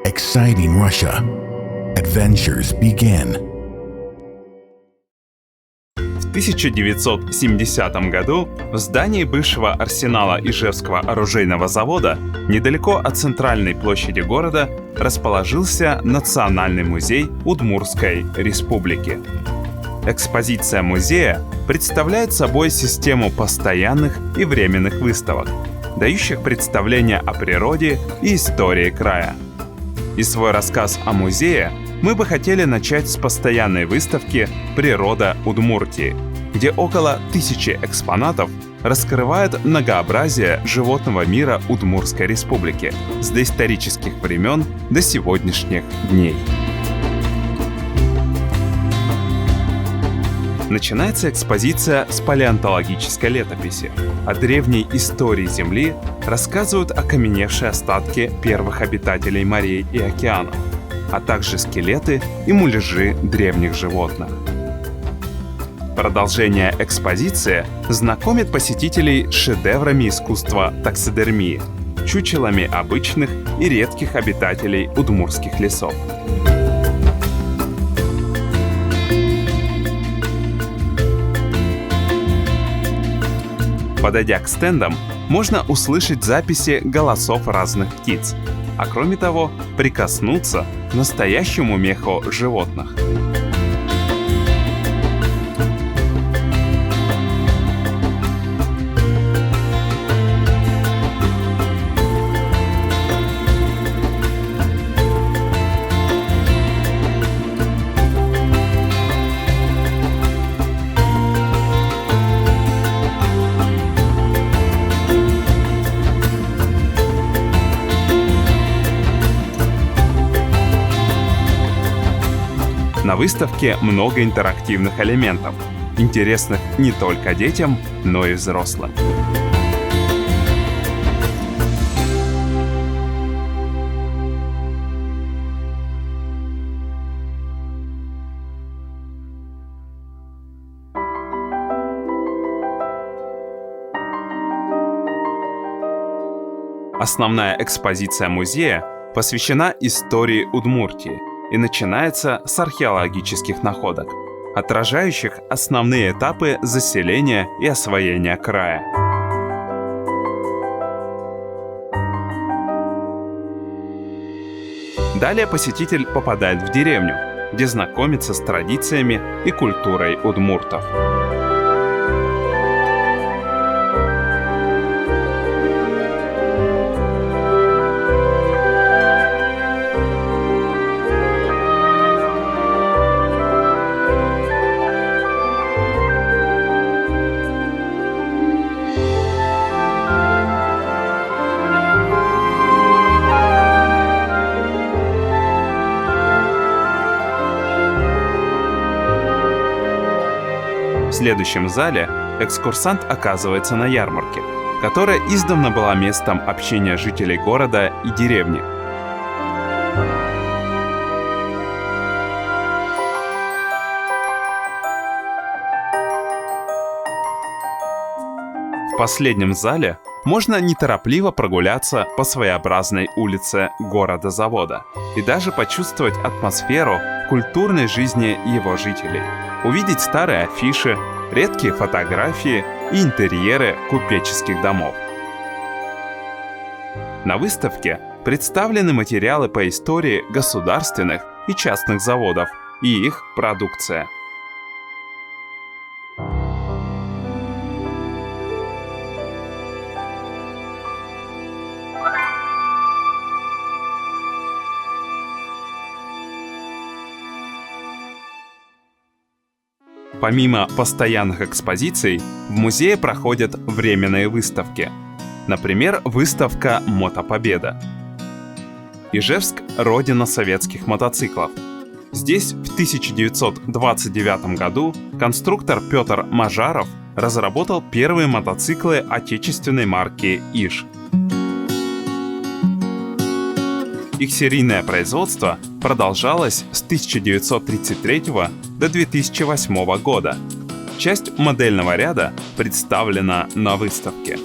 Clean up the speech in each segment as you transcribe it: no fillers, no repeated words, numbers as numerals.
Exciting Russia. Adventures begin. В 1970 году в здании бывшего арсенала Ижевского оружейного завода, недалеко от центральной площади города, расположился Национальный музей Удмуртской республики. Экспозиция музея представляет собой систему постоянных и временных выставок, дающих представление о природе и истории края. И свой рассказ о музее мы бы хотели начать с постоянной выставки «Природа Удмуртии», где около 1000 экспонатов раскрывают многообразие животного мира Удмуртской республики с доисторических времен до сегодняшних дней. Начинается экспозиция с палеонтологической летописи. О древней истории Земли рассказывают окаменевшие остатки первых обитателей морей и океанов, а также скелеты и муляжи древних животных. Продолжение экспозиции знакомит посетителей с шедеврами искусства таксидермии, чучелами обычных и редких обитателей удмуртских лесов. Подойдя к стендам, можно услышать записи голосов разных птиц, а кроме того, прикоснуться к настоящему меху животных. На выставке много интерактивных элементов, интересных не только детям, но и взрослым. Основная экспозиция музея посвящена истории Удмуртии и начинается с археологических находок, отражающих основные этапы заселения и освоения края. Далее посетитель попадает в деревню, где знакомится с традициями и культурой удмуртов. В следующем зале экскурсант оказывается на ярмарке, которая издавна была местом общения жителей города и деревни. В последнем зале можно неторопливо прогуляться по своеобразной улице города-завода и даже почувствовать атмосферу культурной жизни его жителей, увидеть старые афиши, редкие фотографии и интерьеры купеческих домов. На выставке представлены материалы по истории государственных и частных заводов и их продукция. Помимо постоянных экспозиций, в музее проходят временные выставки. Например, выставка «Мотопобеда». Ижевск – родина советских мотоциклов. Здесь в 1929 году конструктор Петр Мажаров разработал первые мотоциклы отечественной марки «Иж». Их серийное производство продолжалось с 1933 до 2008 года. Часть модельного ряда представлена на выставке.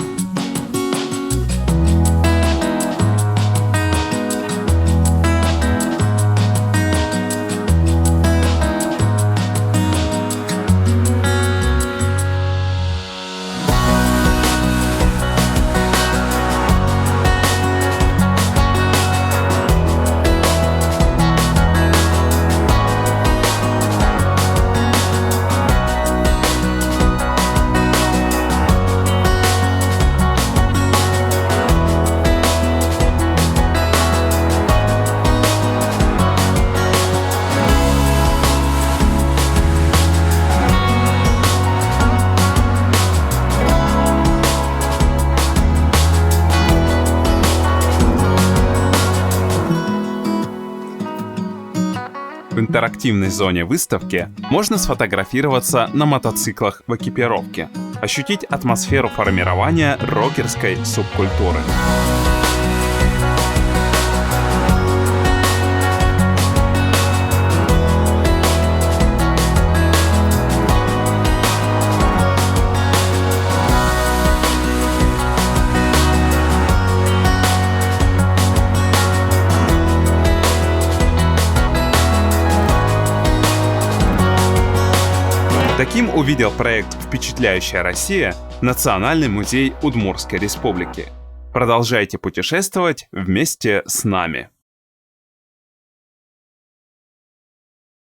В интерактивной зоне выставки можно сфотографироваться на мотоциклах в экипировке, ощутить атмосферу формирования рокерской субкультуры. Таким увидел проект «Впечатляющая Россия» Национальный музей Удмуртской Республики. Продолжайте путешествовать вместе с нами.